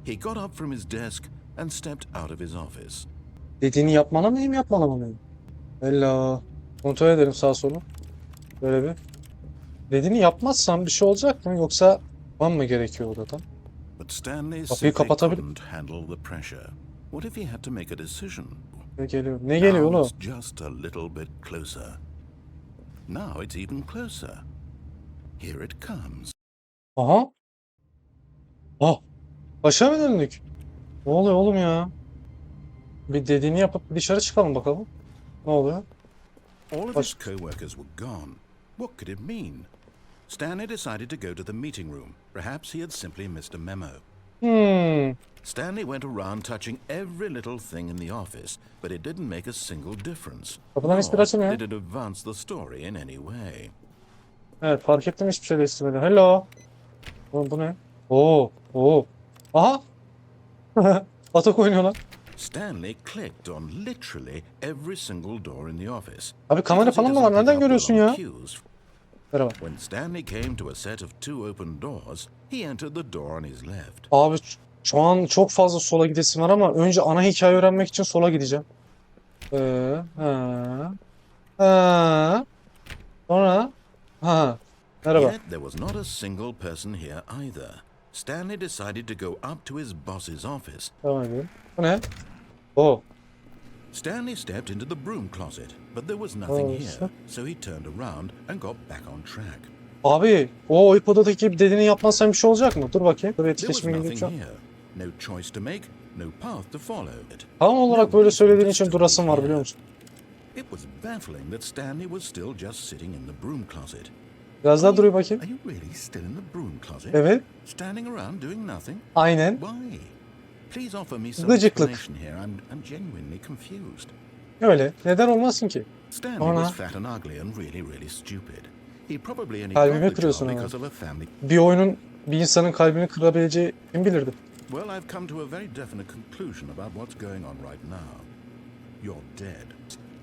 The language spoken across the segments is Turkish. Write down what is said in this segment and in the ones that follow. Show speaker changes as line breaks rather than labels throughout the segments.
He got up from his desk and stepped out of his office.
Dediğini yapmana mıyım, yapmana mıyım? Hello. Kontrol edelim sağ solu. Böyle bir. Dediğini yapmazsam bir şey olacak mı? Yoksa yapmam mı gerekiyor odadan?
But Stanley
Kapıyı
simply
kapatabilir.
couldn't handle the pressure. What if he had to make a decision?
Ne geliyor? Ne geliyor
Now
oğlum?
it's just a little bit closer. Now it's even closer. Here it comes.
Aha. Ah. Aşağı mı döndük? Ne oluyor oğlum ya? Bir dediğini yapıp dışarı çıkalım bakalım. Ne oluyor?
All of his co-workers were gone. What could it mean? Stanley decided to go to the meeting room. Perhaps he had simply missed a memo. Stanley went around touching every little thing in the office, but it didn't make a single difference.
Kapıdan hiçbir
Nor
açılmıyor.
did it advance the story in any way.
Evet, fark ettim, hiçbir şey değiştirmedi. Hello. Bu ne? Oo. Oo. Aha. Atak oynuyorlar.
Stanley clicked on literally every single door in the office.
Abi kamera falan da var. Nereden görüyorsun ya? Merhaba.
When Stanley came to a set of two open doors, he entered the door on his left.
Abi şu an çok fazla sola gidesim var ama önce ana hikaye öğrenmek için sola gideceğim. Sonra merhaba.
Yet there was not a single person here either. Stanley decided to go up to his boss's office.
Devam edelim. Bu ne? Oh.
Stanley stepped into the broom closet, but there was nothing here, so he turned around and got back on track.
Abi o iPod'daki dediğini yapmazsan bir şey olacak mı? Dur bakayım. Dur,
There was
etkileşime
nothing
gideyim şu an.
here. No choice to make, no path to follow.
Tam olarak böyle söylediğin için durasım var, biliyor musun?
It was baffling that Stanley was still just sitting in the broom closet.
Biraz daha duruyor bakayım.
Are you really still in the broom closet?
Evet.
Standing around doing nothing?
Aynen.
Why? Please offer me some
Gıcıklık.
explanation here. I'm genuinely confused.
Öyle. Neden olmasın ki?
Stanley was fat and ugly and really stupid. He probably only
Kalbimi
got the
kırıyorsun
job
ama.
because of a family.
Bir oyunun bir insanın kalbini kırabileceği kim bilirdi?
Well, I've come to a very definite conclusion about what's going on right now. You're dead.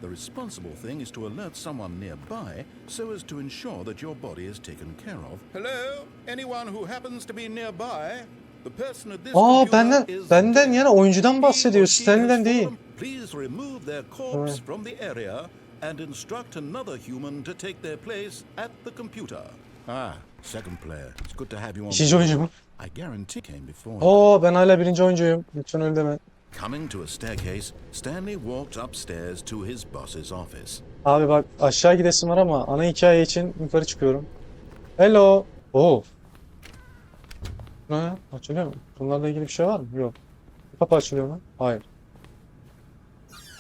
The responsible thing is to alert someone nearby so as to ensure that your body is taken care of. Hello? Anyone who happens to be nearby? The person at this computer is
benden yani oyuncudan bahsediyor,
He or she
Stanley'den
has
değil.
fallen. Please remove their corpse from the area and instruct another human to take their place at the computer. Ah, second player. It's good to have you on.
İkinci oyuncu mu?
I guarantee came before.
Oo, ben hala birinci oyuncuyum. Lütfen öyle deme.
Coming to a staircase, Stanley walked upstairs to his boss's office.
Abi bak, aşağı gidesim var ama ana hikaye için yukarı çıkıyorum. Hello. Oo. Ne? Açılıyor mu? Bunlarla ilgili bir şey var mı? Yok. Kapı açılıyor mu? Hayır.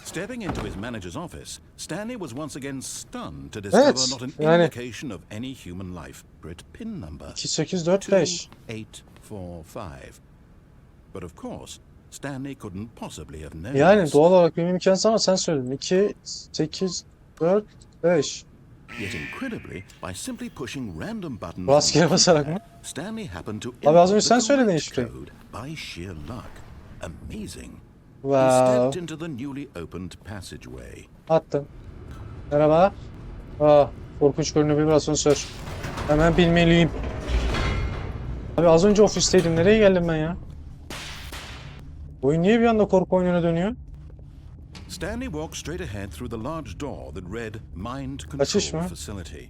Stepping into his manager's office, Stanley was once again stunned to discover not an indication of any human life. Pin number
2845.
2845. But of course, Stanley couldn't possibly have known
Yani
this.
doğal olarak benim imkansız ama sen söyledin. 2, 8, 4, 5.
Yet incredibly, by simply pushing random buttons,
Rastgele basarak mı?
Stanley happened to
Abi az önce
input
sen
the
söyledin
correct
işte.
code by sheer luck. Amazing. He
Wow.
stepped into the newly opened passageway.
Attım. Merhaba. Korkunç görünüyor bir asansör. Hemen bilmeliyim. Abi az önce ofisteydim. Nereye geldim ben ya? Oyun niye bir anda korku oyununa dönüyor?
Stanley walked straight ahead through the large door that read Mind
Kaçış
Control
mı?
Facility.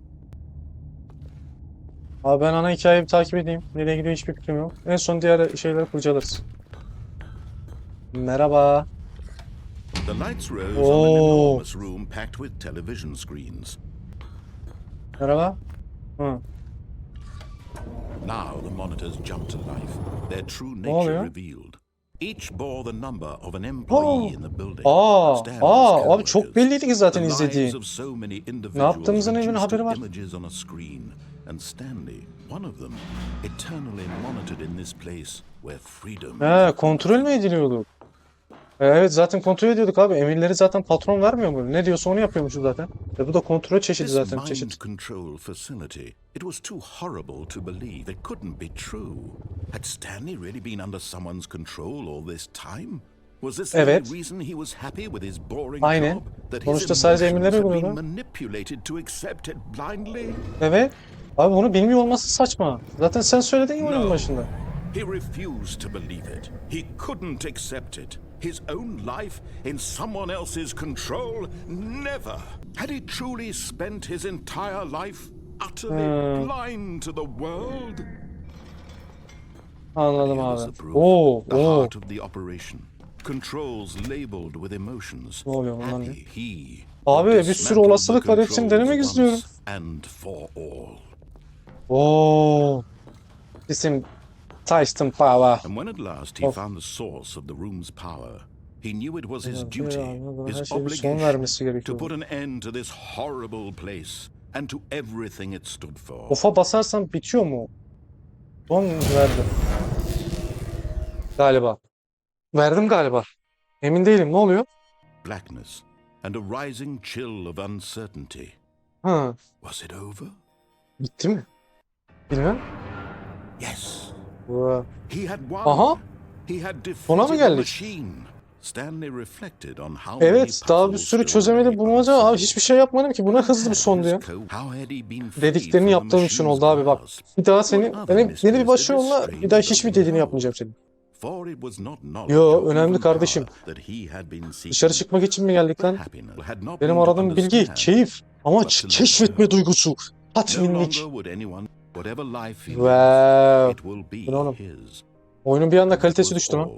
Abi ben ana hikayeyi bir takip edeyim. Nereye gidiyor hiçbir fikrim yok. En son diğer şeyleri kurcalarız. Merhaba.
The lights rose on an enormous room packed with television screens.
Merhaba. Hı.
Now the monitors jumped to life, their true nature
oluyor?
revealed. Each bore the number of an employee in the building. Stanley's
Abi çok
coworkers.
belliydi ki zaten
The lives
izlediğin.
of so many
Ne
individuals
yaptığımızın evin
reduced
haberi
to
var.
images on a screen, and Stanley, one of them, eternally monitored in this place where freedom.
Kontrol mü ediliyordu? Evet, zaten kontrol ediyorduk abi. Emirleri zaten patron vermiyor mu? Ne diyorsa onu yapıyormuşuz zaten. Ve bu da kontrol çeşidi
This
zaten,
mind
çeşit.
control facility, it was too horrible to believe. It couldn't be true. Had Stanley really been under someone's control all this time? Was this the
Evet.
only reason he was happy with his boring
Aynen.
job? That
Sonuçta
his
sadece
emotions
emirleri
had been
uyguluyordu.
manipulated to accept it blindly?
Evet. Abi bunu bilmiyor olması saçma. Zaten sen söyledin ya oyunun
No.
başında.
He refused to believe it. He couldn't accept it. His own life in someone else's control? Never. Had he truly spent his entire life utterly blind to the world?
Anladım
Here was
abi.
the proof.
Oo,
The
oo.
heart of the operation. Controls labeled with emotions.
Ne oluyor bunlar ne?
Happy he.
Abi
would
bir sürü
dismantle
olasılık
the
var. Hepsini
controls
denemek istiyorum.
once and for all.
Oo. Bizim Tyston Power.
And when at last he
Of.
found the source of the room's power, he knew it was his
Evet,
duty,
her
his
şeye bir son
obligation,
vermesi
to
gerekiyor.
put an end to this horrible place and to everything it stood for.
Off'a basarsam bitiyor mu? Son verdim. Galiba. Verdim galiba. Emin değilim. Ne oluyor?
Blackness and a rising chill of uncertainty.
Ha.
Was it over?
Bitti mi? Bilmem.
Yes.
Wow.
He had won.
Aha.
He had
Sona mı
defeated the
geldik?
machine. Stanley reflected on how
Evet, daha bir sürü çözemedi bulmaca. Abi hiçbir şey yapmadım ki. Buna hızlı bir sondu ya. Dediklerini yaptığım için oldu abi bak. Bir daha benim yeni bir başı yolla, bir daha hiçbir dediğini yapmayacağım senin. Yo, önemli kardeşim. Dışarı çıkmak için mi geldik lan? Benim aradığım bilgi keyif, amaç, keşfetme duygusu, tatminlik. Wow. Bu ne oğlum? Oyunun bir anda kalitesi düştü lan.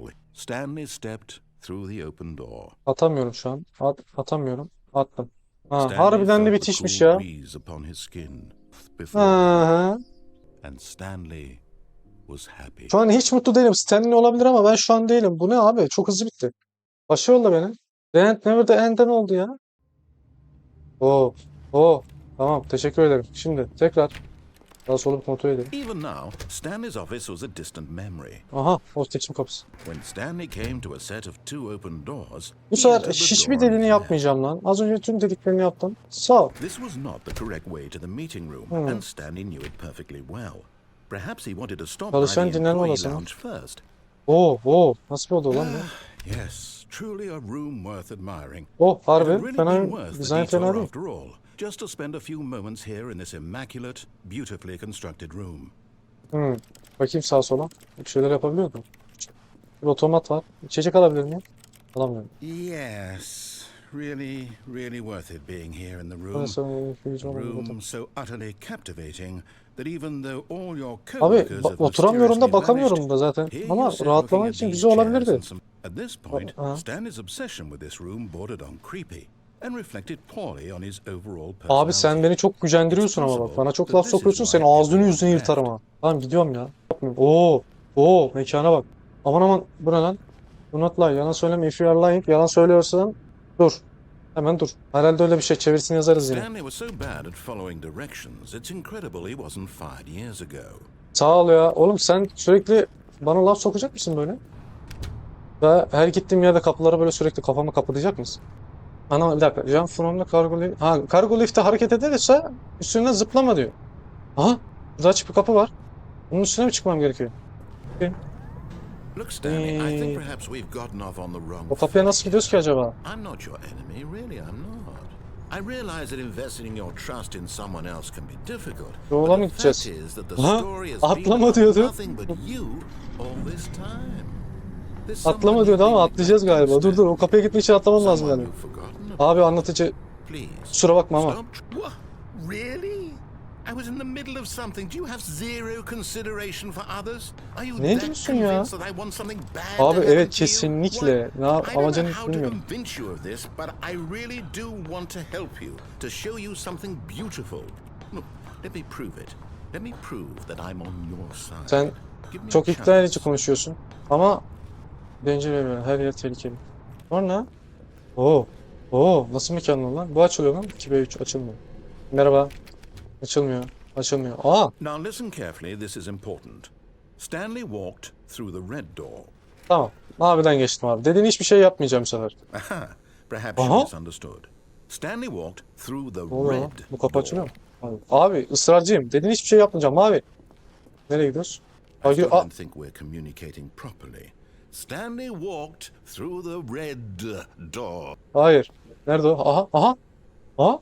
Atamıyorum şu an. Atamıyorum. Attım. Ha, harbiden de bitişmiş ya. Aha. Şu an hiç mutlu değilim. Stanley olabilir ama ben şu an değilim. Bu ne abi? Çok hızlı bitti. Başı yolla beni. The end never the end'den oldu ya. Oo. Oo. Tamam. Teşekkür ederim. Şimdi tekrar. Daha sonra bir kontrol edelim.
Even now, Stanley's office was a distant memory.
Aha. O seçim kapısı.
When Stanley came to a set of two open doors,
Bu sefer hiçbir dediğini yapmayacağım lan. Az önce tüm dediklerini yaptım. Sağ ol.
This was not the correct way to the meeting room, and Stanley knew it perfectly well. Perhaps he wanted to stop by
Çalışan
the
dinlenme
employee
odası mı?
lounge first.
Oo. Nasıl bir oda lan bu?
Yes, truly a room worth admiring.
Oh,
It had
harbi.
really
Fena,
been worth the
dizayn fena
detour
değil.
after all, just to spend a few moments here in this immaculate, beautifully constructed room.
Bakayım sağa sola. Bir şeyler yapabiliyor mu? Bir otomat var. İçecek alabilir miyim? Alamıyorum.
Yes, really worth it being here in the room.
Burası
A
bir
room so utterly captivating that even though all your
Abi
coworkers have
oturamıyorum da
mysteriously
bakamıyorum da zaten.
vanished, here
Ama
you sit
rahatlamak
looking
için
at
güzel
these
olabilirdi.
chairs and at this point,
Uh-huh.
Stanley's obsession with this room bordered on creepy and reflected poorly on his overall
Abi
personality.
sen beni çok gücendiriyorsun ama bak. Bana çok laf sokuyorsun. Senin ağzını yüzünü yırtarım ha. Tamam gidiyorum ya. Oo, mekana bak. Aman bu ne lan? Do not lie. Yalan söyleme. If you are lying. Yalan söylüyorsan dur. Hemen dur. Herhalde öyle bir şey. Çevirisini yazarız yine.
Stanley was so bad at following directions, it's incredible he wasn't fired years ago.
Sağ ol ya. Oğlum sen sürekli bana laf sokacak mısın böyle? Ve her gittiğim yerde kapılara böyle sürekli kafamı kapatacak mısın? Ana bir dakika. Jump from the cargo lift. Ha, cargo lift'te hareket ederse üstüne zıplama diyor. Aha. Burada açık bir kapı var. Bunun üstüne mi çıkmam gerekiyor?
Look, Stanley, I think perhaps we've gotten off on the wrong
O kapıya nasıl gidiyoruz ki acaba?
I'm not your enemy, really, I'm not. I realize that investing your trust in someone else can be difficult.
Yola mı
But the fact
gideceğiz?
is that the
Ha?
story has been
Atlama
about
diyordu.
nothing but you all this time. There's
Atlama
someone
diyordu
you've
ama
been
atlayacağız
neglecting,
galiba. Dur o kapıya gitmek için atlamam lazım
someone
yani.
you've forgotten about.
Abi anlatıcı
Please.
kusura bakma ama.
Stop. What? Really? I was in the middle of something. Do you have zero consideration for others? Are you
Ne
that
diyorsun ya?
convinced that I want something bad
Abi
to happen
evet
to you?
kesinlikle.
Why?
Ne
I don't know
amacını
how to
bilmiyorum.
convince you of this, but I really do want to help you, to show you something beautiful. Look, let me prove it. Let me prove that I'm on your side.
Sen
Give me a
çok ikna
chance.
edici konuşuyorsun. Ama danger area, her yer tehlikeli. Sonra nasıl mekan lan? Bu açılıyor lan. 2v3 açılmıyor. Merhaba. Açılmıyor. Aa,
Now listen carefully, this is important. Stanley walked through the red door.
tamam. Abiden geçtim abi. Dediğin hiçbir şey yapmayacağım bu sefer.
Aha, perhaps you
Aha.
misunderstood. Stanley walked through the
Ne oluyor lan?
red
Bu kapı
door.
açılıyor mu? Abi ısrarcıyım. Dediğin hiçbir şey yapmayacağım abi. Nereye gidiyoruz?
I
Aa,
still
aa,
don't think we're communicating properly. Stanley walked through the red door.
hayır. Nerede o? Aha.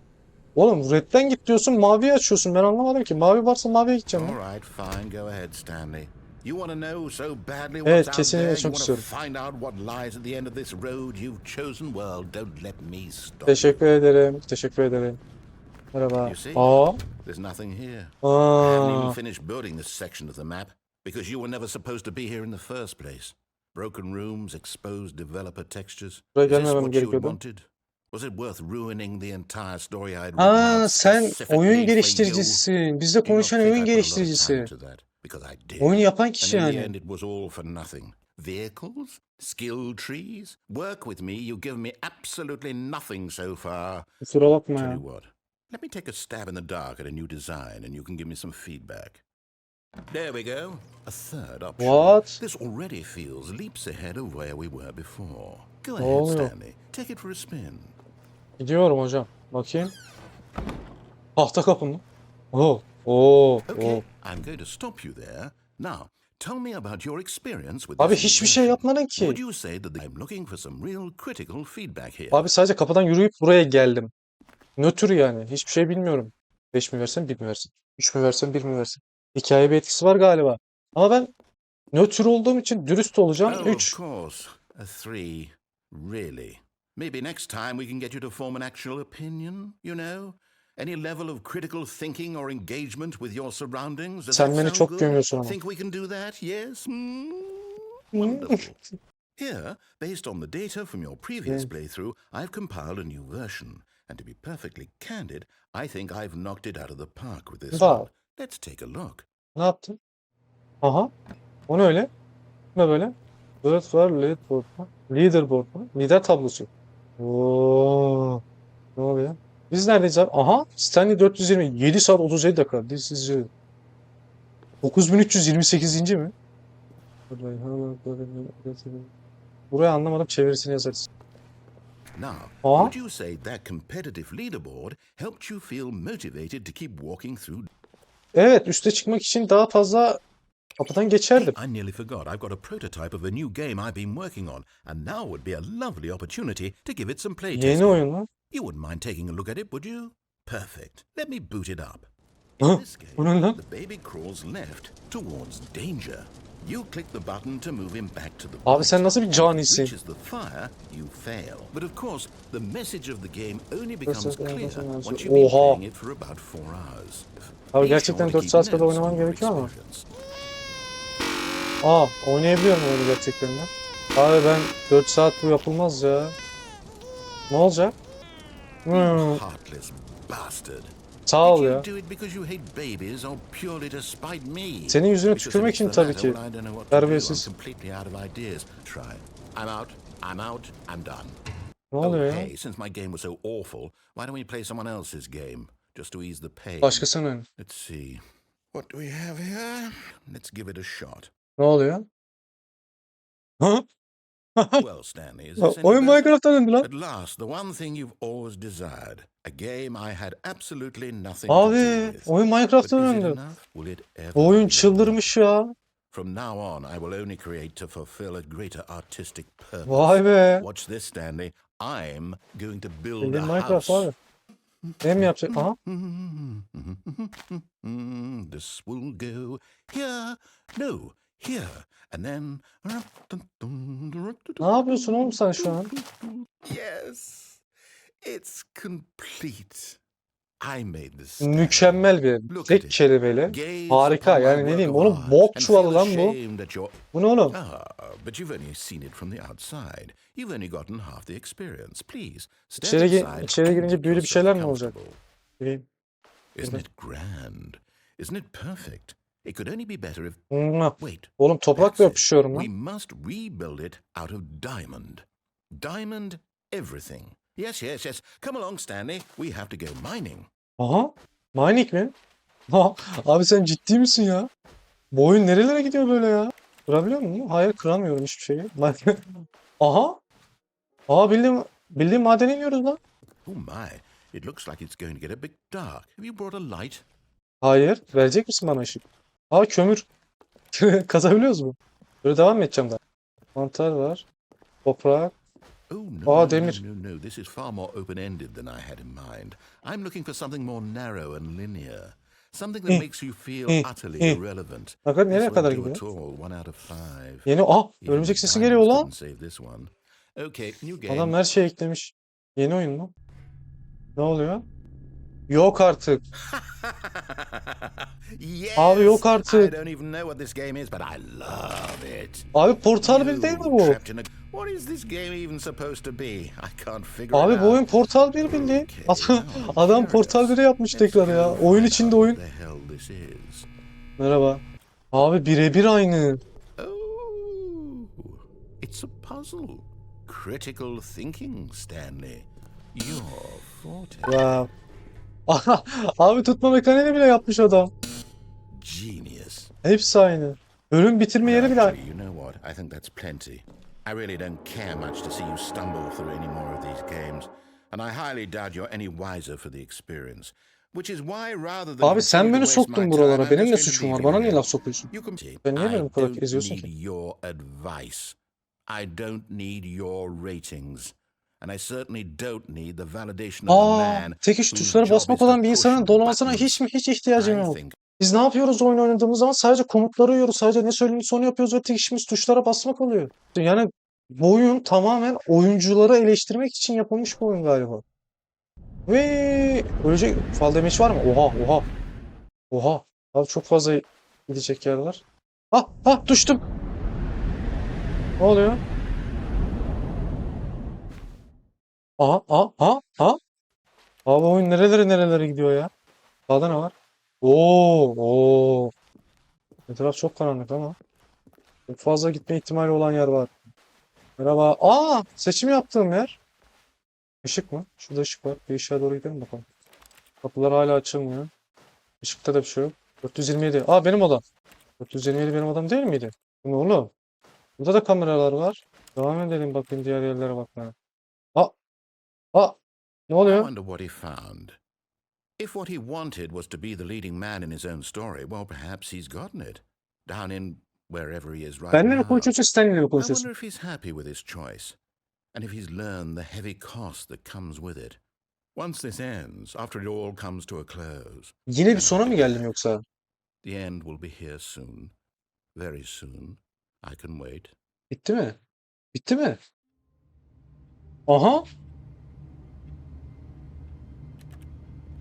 Oğlum redden git diyorsun, maviyi açıyorsun. Ben anlamadım ki. Mavi varsa maviye gideceğim ya.
All right, fine, go ahead, Stanley. You want to know so badly what's
Evet,
out
kesinlikle
there? You
çok
want to
istiyorum.
find out what lies at the end of this road you've chosen? Well, don't let me stop you.
Teşekkür ederim. Teşekkür ederim. Merhaba.
You see,
Aa.
there's nothing here. I haven't even
Aa.
finished building this section of the map because you were never supposed to be here in the first place. Broken rooms, exposed developer textures.
Buraya
Is this
gelmemem
what you had
gerekiyordu.
wanted? Was it worth ruining the entire story I'd written
Aa,
out
sen
specifically
oyun
for you?
geliştiricisisin. Bizle
Do you not
konuşan
think
oyun
I put a lot of time
geliştiricisi.
into that? Because I did.
Oyunu yapan
And
kişi
in the
yani.
end, it was all for nothing. Vehicles? Skill trees? Work with me. You've given me absolutely nothing so far.
Kusura bakma
Tell
ya.
you what. Let me take a stab in the dark at a new design, and you can give me some feedback. There we go. A third option.
What?
This already feels leaps ahead of where we were before. Go
Ne
ahead,
oluyor?
Stanley. Take it for a spin.
Gidiyorum hocam. Bakayım. Tahta kapı mı? Oo. Oo.
Okay,
Oo.
I'm going to stop you there. Now, tell me about your experience with
Abi
this
hiçbir şey
invention.
yapmadın ki.
Would you say that I'm looking for some real critical feedback here?
Abi sadece kapıdan yürüyüp buraya geldim. Nötr yani. Hiçbir şey bilmiyorum. 5 mi versen 1 mi versin? 3 mü versen 1 mi versin? Hikaye bir etkisi var galiba. Ama ben nötr olduğum için dürüst olacağım.
Oh, of
3.
course. A 3. Really? Maybe next time we can get you to form an actual opinion, you know? Any level of critical thinking or engagement with your surroundings? Does
Sen
that
beni
sound
çok
good?
gömüyorsun ama.
Think we can do that? Yes? Wonderful. Here, based on the data from your previous playthrough, I've compiled a new version. And to be perfectly candid, I think I've knocked it out of the park with this
Wow.
one. Let's take a look.
Ne yaptın? Aha. O ne öyle? Ne böyle? Evet var leaderboard mu? Leaderboard mu? Lider tablosu. Oo. Ne oluyor? Biz neredeyiz abi? Aha. Stanley 420. 7 saat 37 dakika. This is you. 9328. mi? Burayı anlamadım. Çevirisini yazarız.
Now,
Aa.
would you say that competitive leaderboard helped you feel motivated to keep walking through?
Evet. Üste çıkmak için daha fazla kapıdan geçerdim.
I nearly forgot. I've got a prototype of a new game I've been working on, and now would be a lovely opportunity to give it some
Yeni
playtesting.
oyun lan.
You wouldn't mind taking a look at it, would you? Perfect. Let me boot it up.
Huh?
In this
Bu ne
game,
lan?
the baby crawls left towards danger. You click the button to move him back to the
Abi
right.
sen nasıl bir
And if he
canisin?
reaches the fire, you fail. But of course, the message of the game only becomes clear once you've been
Oha.
playing it for about 4 hours.
Abi
Be
gerçekten
sure to
4
keep
saat kadar
notes
oynamam
on your
gerekiyor ama.
experience.
Aa, oynayabiliyorum oyunu gerçekten de. Abi ben 4 saat bu yapılmaz ya. Ne olacak?
Heartless bastard.
Sağ ol
Did you
ya.
do it because you hate babies or purely to spite me?
Senin yüzüne
Because if
tükürmek
it's
için
the
tabii
latter,
ki.
well, I don't know what to do. I'm
Terbiyesiz.
completely out of ideas. Try. I'm out. I'm out. I'm done.
Ne
Oh,
oluyor ya?
hey, since my game was so awful, why don't we play someone else's game just to ease the pain?
Başkasının.
Let's see. What do we have here? Let's give it a shot.
Ne oluyor? Ha?
Well, Stanley, is this any
Oyun
better?
Minecraft'a döndü lan.
At last, the one thing you've always desired. A game I had absolutely nothing to do
Abi
with.
oyun
But
Minecraft'a
is it
döndü.
enough? Will it ever
Bu oyun
be
çıldırmış ya.
enough? From now on, I will only create to fulfill a greater artistic purpose.
Vay be.
Watch this, Stanley. I'm going to build
Bildiğin
a
Minecraft
house.
abi. Ne mi yapacak? Aha.
This will go here. No, here. And then...
Ne yapıyorsun oğlum sen şu an?
Yes. It's complete. I made this.
Mükemmel bir tek kelimeyle. Harika yani ne diyeyim onun bok çuvalı lan bu. Bu ne oğlum?
But you've only seen it from the outside. You've only gotten half the experience. Please stand aside.
İçeri girince büyülü bir şeyler mi olacak? Bileyim.
Isn't it grand? Isn't it perfect? It could only be better if... Wait.
Oğlum toprakla
That's it.
yapışıyorum
We
lan.
must rebuild it out of diamond. Diamond everything. Yes, yes, yes. Come along, Stanley. We have to go mining.
Aha. Mining mi? Ha, abi sen ciddi misin ya? Bu oyun nerelere gidiyor böyle ya? Kırabiliyor muyum? Hayır kıramıyorum hiçbir şeyi. Aha. Aa bildiğim madene iniyoruz lan.
Oh my. It looks like it's going to get a bit dark. Have you brought a light?
Hayır. Verecek misin bana ışık? Aa kömür. Kazabiliyoruz mu? Böyle devam mı edeceğim daha? Mantar var. Toprak.
Oh no, no,
demir.
no, no. This is far more open-ended than I had in mind. I'm looking for something more narrow and linear. Something that makes you feel utterly irrelevant.
Bakın nereye
This
kadar
won't do
gidiyor?
at all. 1 out of 5.
Yeni
Even
örümcek
the
sesi geliyor
diamonds
lan.
couldn't save this one. Okay, new
Adam
game.
her şeyi eklemiş. Yeni oyun mu? Ne oluyor? Yok artık. Abi
Yes,
yok
I
artık.
don't even know what this game is, but I love it.
Abi Portal 1 değil mi bu?
Trapped in a... What is this game even supposed to be? I can't figure
Abi
it
bu
out.
oyun Portal 1 bildiğin. Adam Portal 1'i yapmış tekrar ya. Oyun içinde oyun.
What the hell this is?
Merhaba. Abi birebir aynı.
Oh, it's a puzzle. Critical thinking, Stanley. Your forte.
Wow. Abi tutma mekaniğini bile yapmış adam.
Genius.
Hepsi aynı. Bölüm bitirme yeri bile aynı.
Actually, you know what? I think that's plenty. I really don't care much to see you stumble through any more of these games, and I highly doubt you're any wiser for the experience. Which is why rather than
Abi sen
continue to
beni
waste
soktun
my
buralara.
time, I'm
Benim ne
just going to
suçum
leave
var?
you
Bana niye
here.
laf sokuyorsun?
You can
Sen niye benim bu kadar
don't
eziyorsun
need
ki?
your advice. I don't need your ratings. And I certainly don't need the validation of a man
Tek iş
whose
tuşlara
job
basmak
is to
olan bir
push
insanın donanmasına
buttons.
hiç ihtiyacım
I
yok.
think
Biz ne yapıyoruz oyun oynadığımız zaman? Sadece komutları uyuyoruz. Sadece ne söylediğimizi onu yapıyoruz ve tek işimiz tuşlara basmak oluyor. Yani bu oyun tamamen oyuncuları eleştirmek için yapılmış bir oyun galiba. Ve ölecek fall damage var mı? Oha. Oha. Abi çok fazla gidecek yer var. Düştüm. Ne oluyor? Abi oyun nerelere gidiyor ya? Sağda ne var? Oo. Etraf çok karanlık ama. Çok fazla gitme ihtimali olan yer var. Merhaba. Seçim yaptığım yer. Işık mı? Şurada ışık var. Bir ışığa doğru gidelim bakalım. Kapılar hala açılmıyor. Işıkta da bir şey yok. 427. Benim odam. 427 benim odam değil miydi? Bu ne oğlum? Burada da kameralar var. Devam edelim bakayım diğer yerlere bakmaya. Aa! Ne
I
oluyor?
wonder what he found. If what he wanted was to be the leading man in his own story, well, perhaps he's gotten it. Down in wherever he is right
Benimle mi
now.
konuşuyorsun, Stanley'le mi
I
konuşuyorsun?
wonder if he's happy with his choice, and if he's learned the heavy cost that comes with it. Once this ends, after it all comes to a close,
Yine bir sona mı geldim yoksa?
the end will be here soon. Very soon. I can wait.
Bitti mi? Bitti mi? Aha!